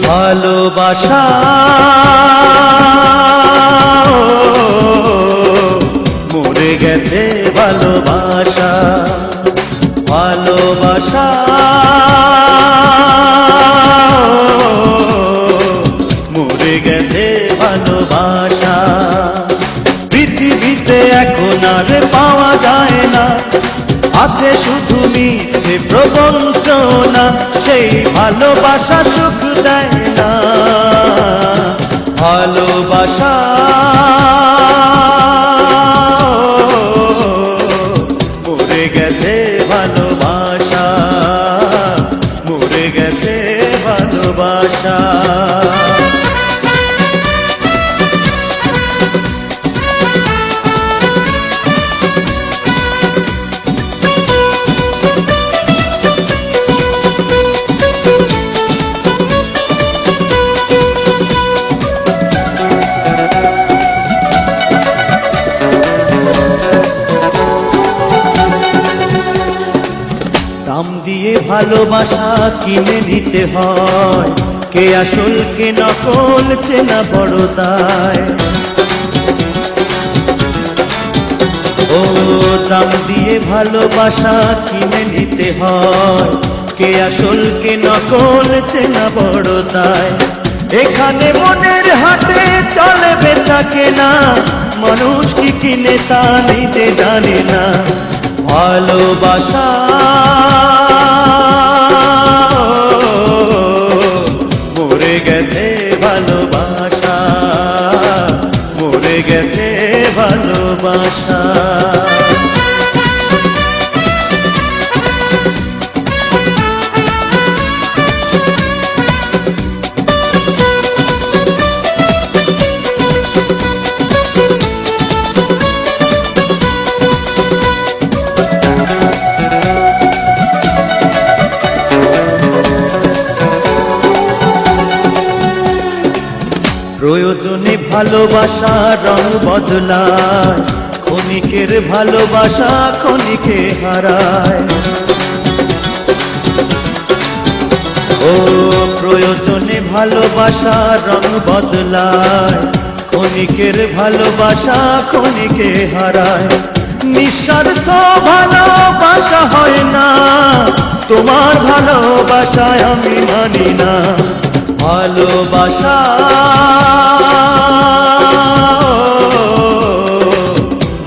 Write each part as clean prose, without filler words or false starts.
ভালোবাসা মরে গেছে ভালোবাসা, ভালোবাসা মরে গেছে ভালোবাসা। পৃথিবীতে এখন আর পাওয়া যায় না, আছে শুধু মিথ্যে প্রবঞ্চনা, সেই ভালোবাসা সুখ দেয় না। ভালোবাসা মরে গেছে ভালোবাসা, মরে গেছে ভালোবাসা। দাম দিয়ে ভালোবাসা কিনে নিতে হয়, কে আসল কে নকল চেনা বড় দায়। ও দাম দিয়ে ভালোবাসা কিনে নিতে হয়, কে আসল কে নকল চেনা বড় দায়। এখানে মনের হাটে চলে বেচা কেনা, মানুষ কি কিনে তা নিজে জানে না। ভালোবাসা মরে গেছে ভালোবাসা, মরে গেছে ভালোবাসা। প্রয়োজনে ভালোবাসা রং বদলায়, ক্ষণিকের ভালোবাসা ক্ষণিকে হারায়। ও প্রয়োজনে ভালোবাসা রং বদলায়, ক্ষণিকের ভালোবাসা ক্ষণিকে হারায়। নিঃস্বার্থ ভালোবাসা হয় না, তোমার ভালোবাসায় আমি মানি না। ভালোবাসা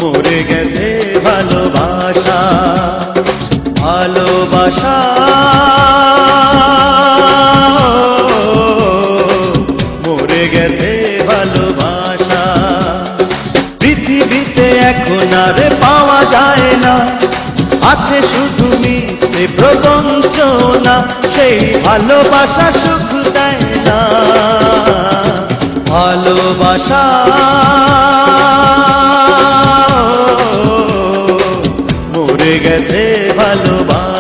মরে গেছে ভালোবাসা, ভালোবাসা মরে গেছে ভালোবাসা। পৃথিবীতে এখন আর পাওয়া যায় না, আছে শুধু মিথ্যে প্রবঞ্চনা, সেই ভালোবাসা সুখ দেয় না। ভালোবাসা মরে গেছে ভালোবাসা।